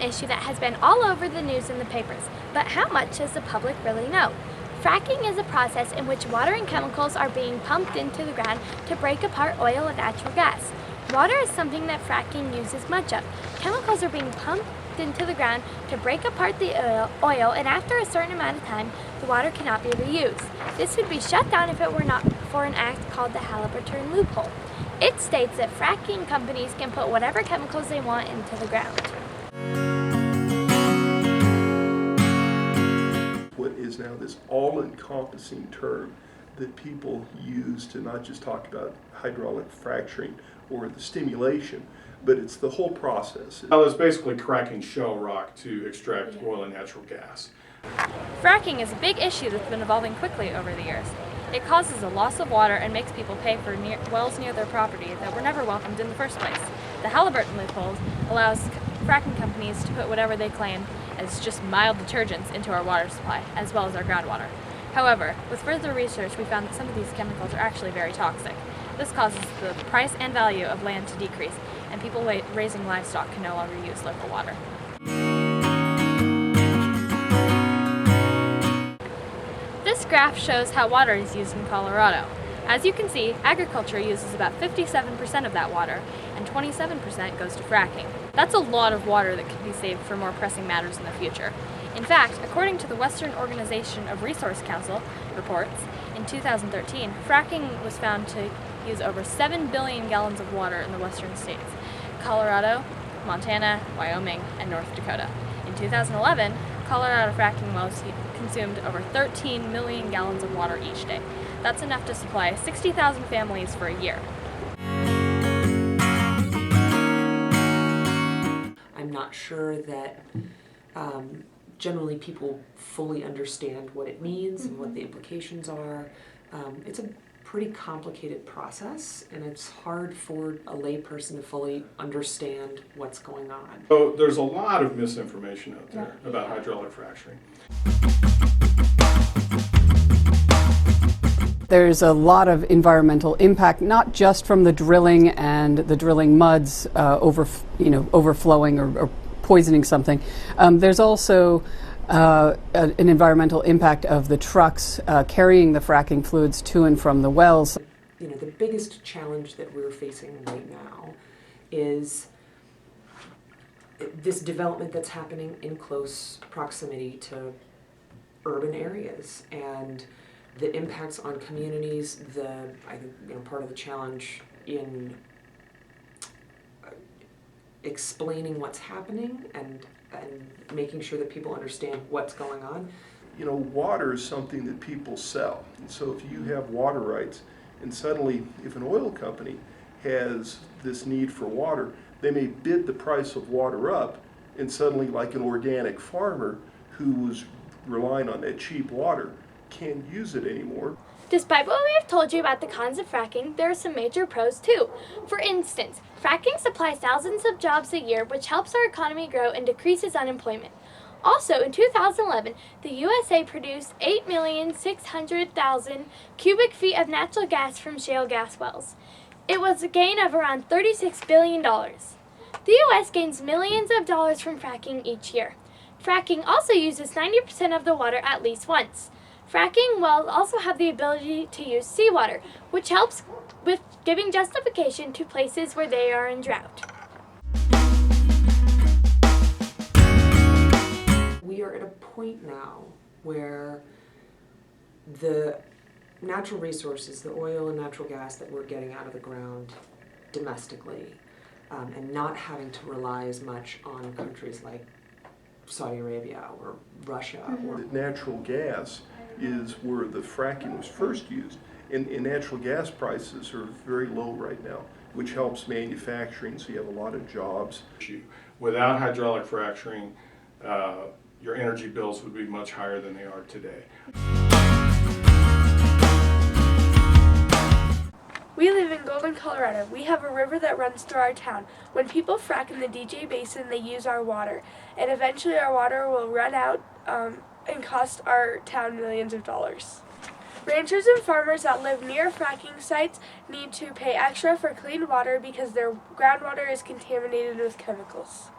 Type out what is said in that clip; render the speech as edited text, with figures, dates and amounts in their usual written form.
issue that has been all over the news and the papers, but how much does the public really know? Fracking is a process in which water and chemicals are being pumped into the ground to break apart oil and natural gas. Water is something that fracking uses much of. Chemicals are being pumped into the ground to break apart the oil, and after a certain amount of time, the water cannot be reused. This would be shut down if it were not for an act called the Halliburton loophole. It states that fracking companies can put whatever chemicals they want into the ground. What is now this all-encompassing term that people use to not just talk about hydraulic fracturing or the stimulation, but it's the whole process. Well, it's basically cracking shale rock to extract oil and natural gas. Fracking is a big issue that's been evolving quickly over the years. It causes a loss of water and makes people pay for wells near their property that were never welcomed in the first place. The Halliburton loophole allows fracking companies to put whatever they claim as just mild detergents into our water supply, as well as our groundwater. However, with further research, we found that some of these chemicals are actually very toxic. This causes the price and value of land to decrease, and people raising livestock can no longer use local water. This graph shows how water is used in Colorado. As you can see, agriculture uses about 57% of that water, and 27% goes to fracking. That's a lot of water that could be saved for more pressing matters in the future. In fact, according to the Western Organization of Resource Council reports, in 2013, fracking was found to use over 7 billion gallons of water in the western states: Colorado, Montana, Wyoming, and North Dakota. In 2011, Colorado fracking wells consumed over 13 million gallons of water each day. That's enough to supply 60,000 families for a year. I'm not sure that generally people fully understand what it means and what the implications are. It's a pretty complicated process, and it's hard for a layperson to fully understand what's going on. So there's a lot of misinformation out there about hydraulic fracturing. There's a lot of environmental impact, not just from the drilling and the drilling muds overflowing or poisoning something. There's also an environmental impact of the trucks carrying the fracking fluids to and from the wells. You know, the biggest challenge that we're facing right now is this development that's happening in close proximity to urban areas, and the impacts on communities. I think part of the challenge in explaining what's happening and making sure that people understand what's going on. You know, water is something that people sell. And so if you have water rights, and suddenly if an oil company has this need for water, they may bid the price of water up, and suddenly, like an organic farmer who was relying on that cheap water can't use it anymore. Despite what we have told you about the cons of fracking, there are some major pros too. For instance, fracking supplies thousands of jobs a year, which helps our economy grow and decreases unemployment. Also, in 2011, the USA produced 8,600,000 cubic feet of natural gas from shale gas wells. It was a gain of around $36 billion. The US gains millions of dollars from fracking each year. Fracking also uses 90% of the water at least once. Fracking wells also have the ability to use seawater, which helps with giving justification to places where they are in drought. We are at a point now where the natural resources, the oil and natural gas that we're getting out of the ground domestically, and not having to rely as much on countries like Saudi Arabia or Russia. Or Natural gas is where the fracking was first used, and natural gas prices are very low right now, which helps manufacturing, so you have a lot of jobs. Without hydraulic fracturing, your energy bills would be much higher than they are today. We live in Golden, Colorado. We have a river that runs through our town. When people frack in the DJ Basin, they use our water, and eventually our water will run out and cost our town millions of dollars. Ranchers and farmers that live near fracking sites need to pay extra for clean water because their groundwater is contaminated with chemicals.